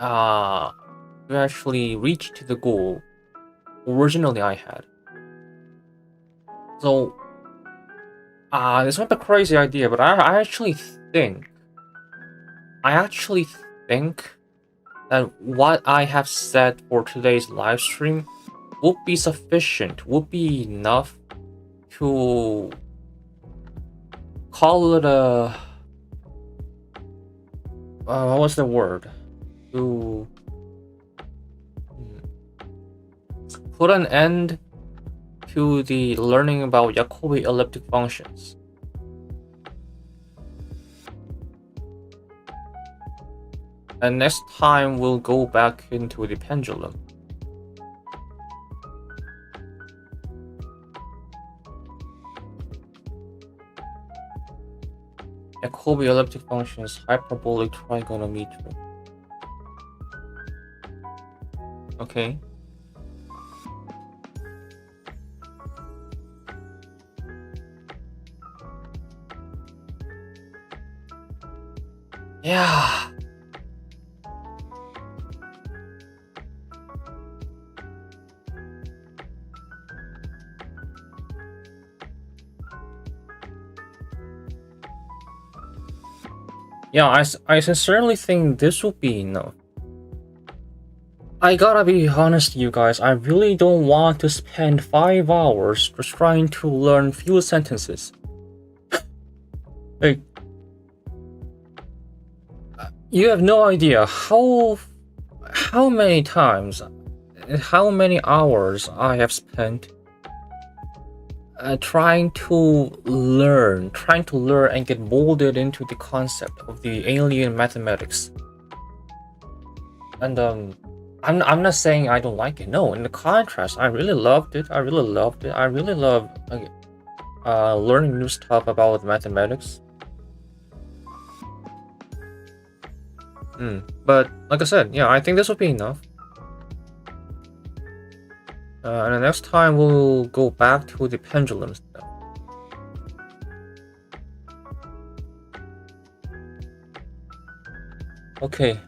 to actually reach to the goal originally I had. So, it's not a crazy idea, but I actually think that what I have said for today's live stream would be sufficient, would be enough to call it a what was the word? To put an end to the learning about Jacobi elliptic functions. And next time we'll go back into the pendulum. Jacobi elliptic functions, hyperbolic trigonometry. Okay. Yeah. Yeah, I sincerely think this will be enough. I gotta be honest, you guys, I really don't want to spend 5 hours just trying to learn few sentences. Like, you have no idea how many times, how many hours I have spent trying to learn and get molded into the concept of the alien mathematics. And I'm not saying I don't like it. No, in the contrast, I really loved it. I really love learning new stuff about mathematics. But like I said, yeah, I think this will be enough. And the next time we'll go back to the pendulum stuff. Okay.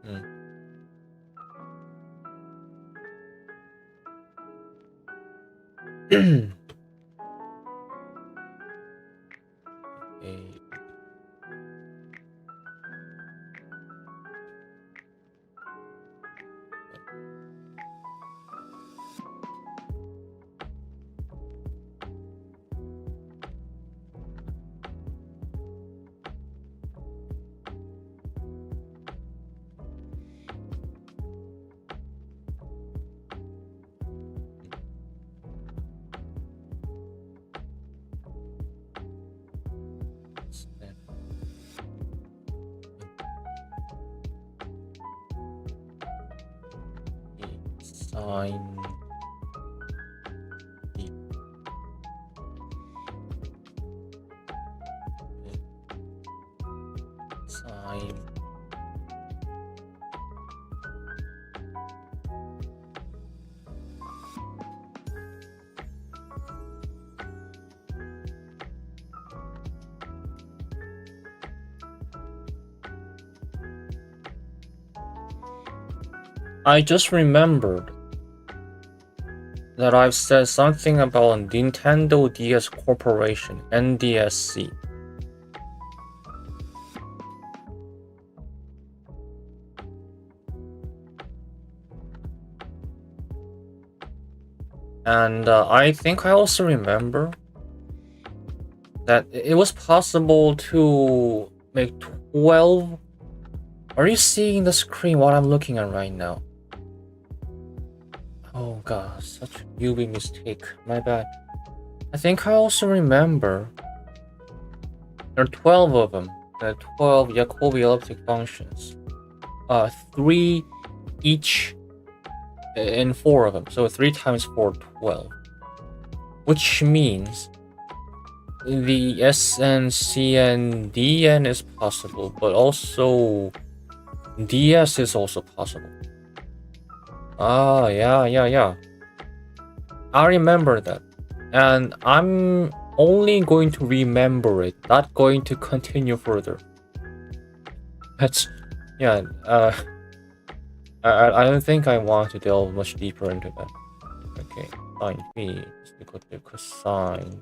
Okay. Sine sine I just remembered that I've said something about Nintendo DS Corporation, NDSC. And I think I also remember that it was possible to make 12. Are you seeing the screen what I'm looking at right now? Oh god, such a newbie mistake. My bad. I think I also remember There are 12 of them. There are 12 Jacobi elliptic functions. 3 each in 4 of them. So 3 times 4, 12. Which means the Sn, Cn, Dn is possible, but also ds is also possible. Yeah. I remember that. And I'm only going to remember it, not going to continue further. That's, yeah, I don't think I want to delve much deeper into that. Okay, sine phi is equal to cosine.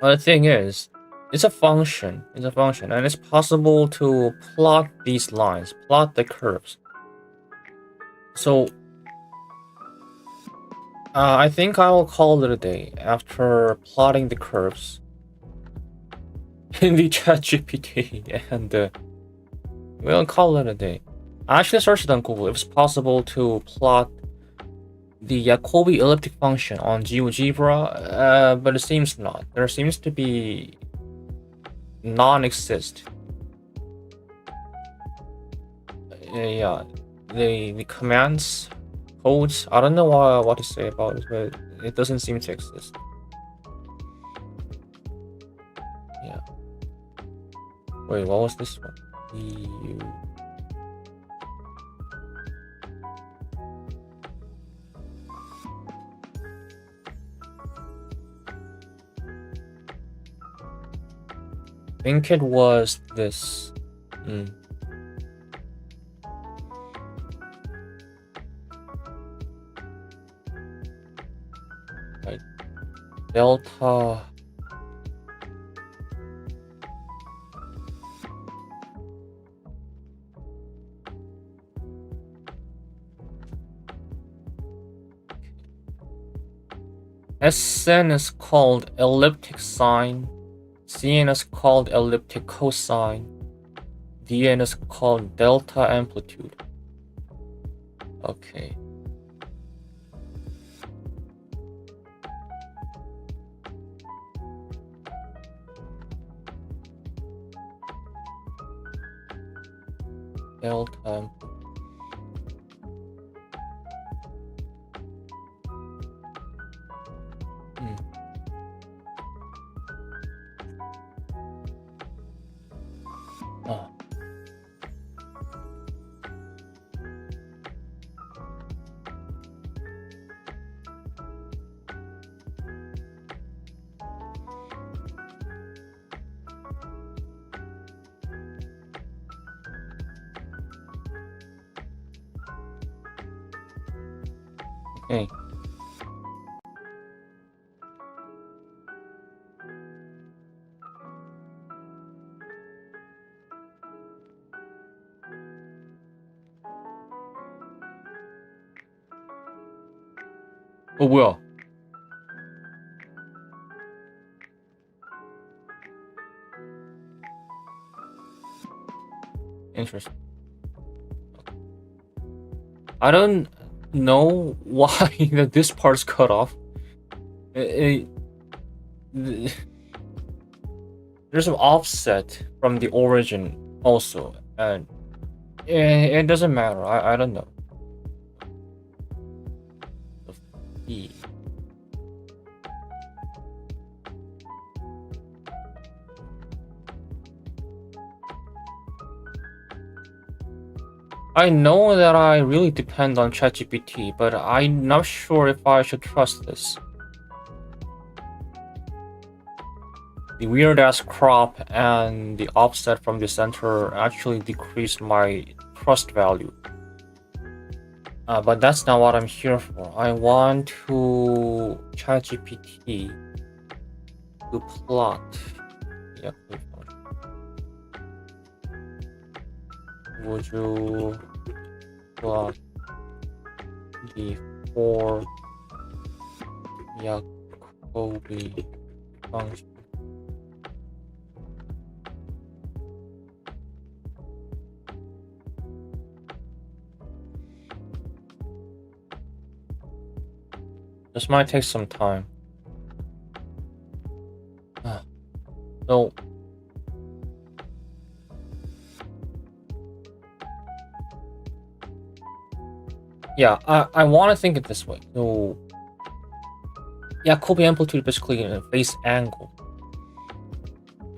Well, the thing is, it's a function, and it's possible to plot these lines, plot the curves. So, I think I will call it a day after plotting the curves in the ChatGPT, and we'll call it a day. I actually searched on Google if it's possible to plot the Jacobi elliptic function on GeoGebra, but it seems not. There seems to be non-exist. Yeah, the commands, codes, I don't know what to say about it, but it doesn't seem to exist. Yeah. Wait, what was this one? EU. I think it was this. Right. Delta. Sn is called elliptic sine. Cn is called elliptic cosine. Dn is called delta amplitude. Okay. Delta amplitude. Okay. 뭐야? Interesting. I don't know why this part's cut off. There's some offset from the origin also, and it doesn't matter. I don't know. I know that I really depend on ChatGPT, but I'm not sure if I should trust this. The weird-ass crop and the offset from the center actually decreased my trust value. But that's not what I'm here for. I want to ChatGPT to plot. Yeah. Would you plot the 4 Jacobi functions? This might take some time. So yeah, I want to think it this way. So Jacobi amplitude basically in a phase angle.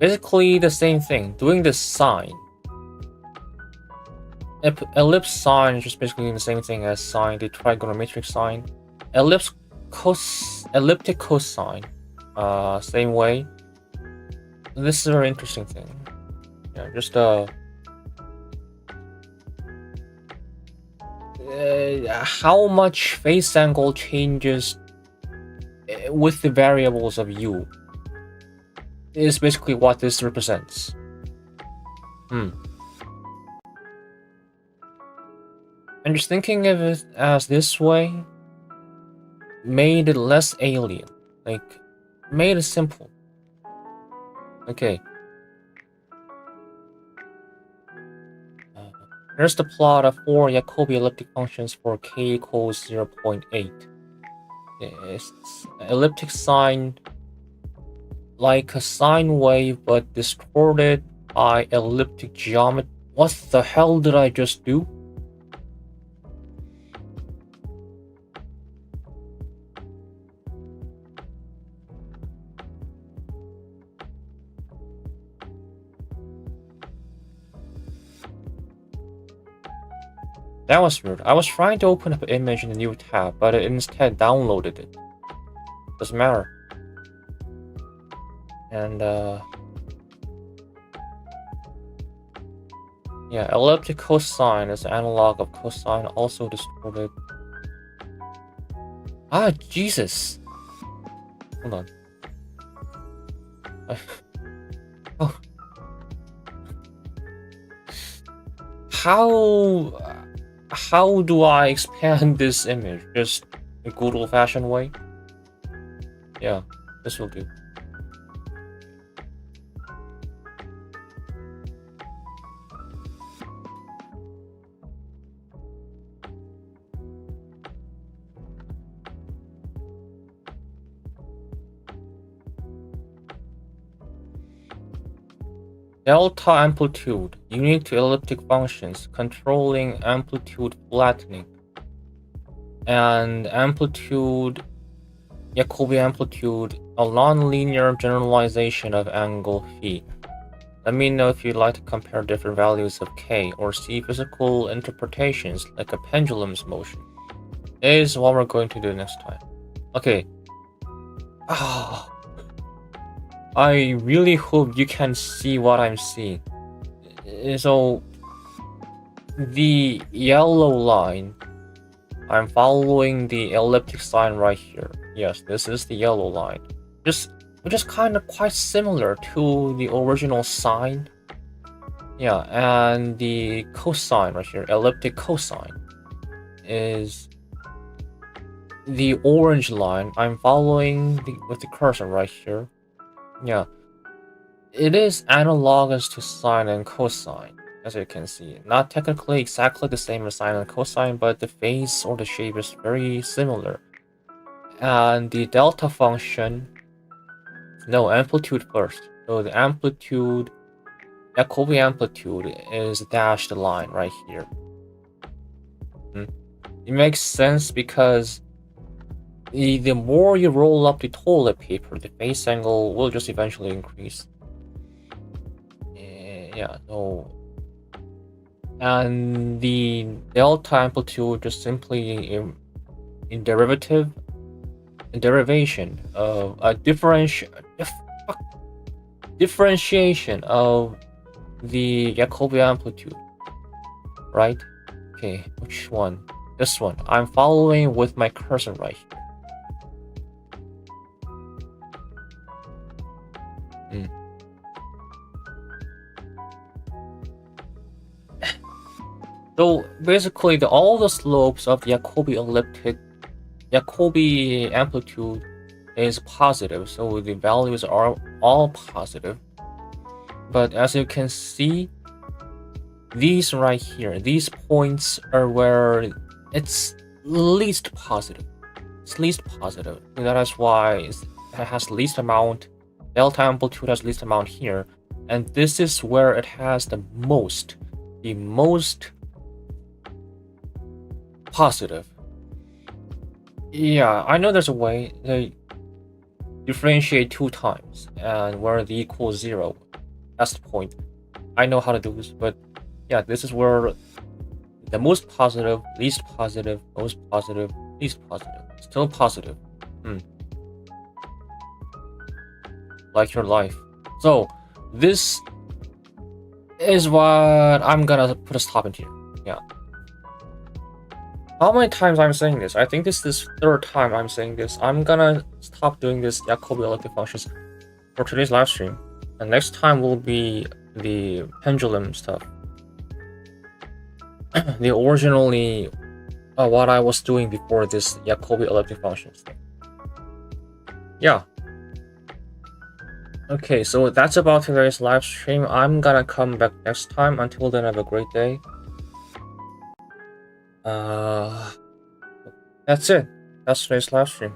Basically the same thing. Doing this sine. Ellipse sine is just basically the same thing as sine, the trigonometric sine. Elliptic cosine. Same way. This is a very interesting thing. Yeah, just how much phase angle changes with the variables of u is basically what this represents. And just thinking of it as this way made it less alien, like made it simple. Okay. Here's the plot of 4 Jacobi elliptic functions for k equals 0.8. It's elliptic sine like a sine wave but distorted by elliptic geometry. What the hell did I just do? That was weird. I was trying to open up an image in a new tab, but it instead downloaded it. Doesn't matter. And yeah, elliptic cosine is analog of cosine, also distorted. Ah, Jesus! Hold on. Oh. How do I expand this image? Just a good old-fashioned way? Yeah, this will do. Delta amplitude, unique to elliptic functions, controlling amplitude flattening. And amplitude, Jacobi amplitude, a non-linear generalization of angle phi. Let me know if you'd like to compare different values of k or see physical interpretations like a pendulum's motion. This is what we're going to do next time. Okay. I really hope you can see what I'm seeing. So, the yellow line, I'm following the elliptic sign right here. Yes, this is the yellow line. Which is kind of quite similar to the original sign. Yeah, and the cosine right here, elliptic cosine, is the orange line. I'm following with the cursor right here. Yeah, it is analogous to sine and cosine, as you can see. Not technically exactly the same as sine and cosine, but the phase or the shape is very similar. And the delta function, no, amplitude first. So the amplitude, Jacobi amplitude is a dashed line right here. It makes sense because the more you roll up the toilet paper, the phase angle will just eventually increase. Yeah, so... And the delta amplitude just simply in derivation of a differentiation of the Jacobi amplitude, right? Okay, which one? This one. I'm following with my cursor right here. So basically, all the slopes of the Jacobi elliptic, Jacobi amplitude is positive, so the values are all positive. But as you can see, these right here, these points are where it's least positive. it's least positive. That is why it has least amount. Delta amplitude has least amount here, and this is where it has the most positive. Yeah, I know there's a way they differentiate 2 times, and where the equals 0. That's the point. I know how to do this, but yeah, this is where the most positive, least positive, most positive, least positive. Still positive. Like your life. So this is what I'm gonna put a stop in here. Yeah. How many times I'm saying this? I think this is 3rd time I'm saying this. I'm gonna stop doing this Jacobi elliptic functions for today's live stream. And next time will be the pendulum stuff. The originally what I was doing before this Jacobi elliptic functions thing. Yeah. Okay, so that's about today's live stream. I'm gonna come back next time. Until then, have a great day. That's it. That's today's live stream.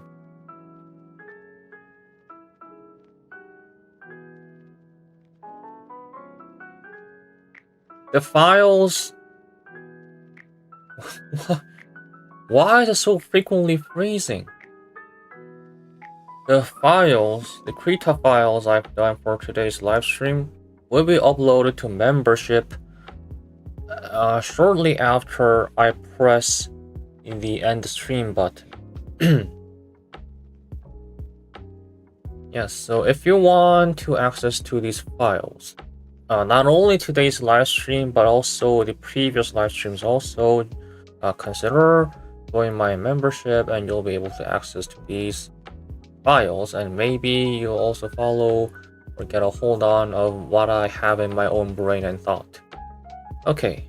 The files... Why is it so frequently freezing? The files, the Krita files I've done for today's live stream will be uploaded to membership shortly after I press the end stream button. Yes, so if you want to access to these files, not only today's live stream but also the previous live streams, also consider joining my membership and you'll be able to access to these files, and maybe you'll also follow or get a hold on of what I have in my own brain and thought. Okay.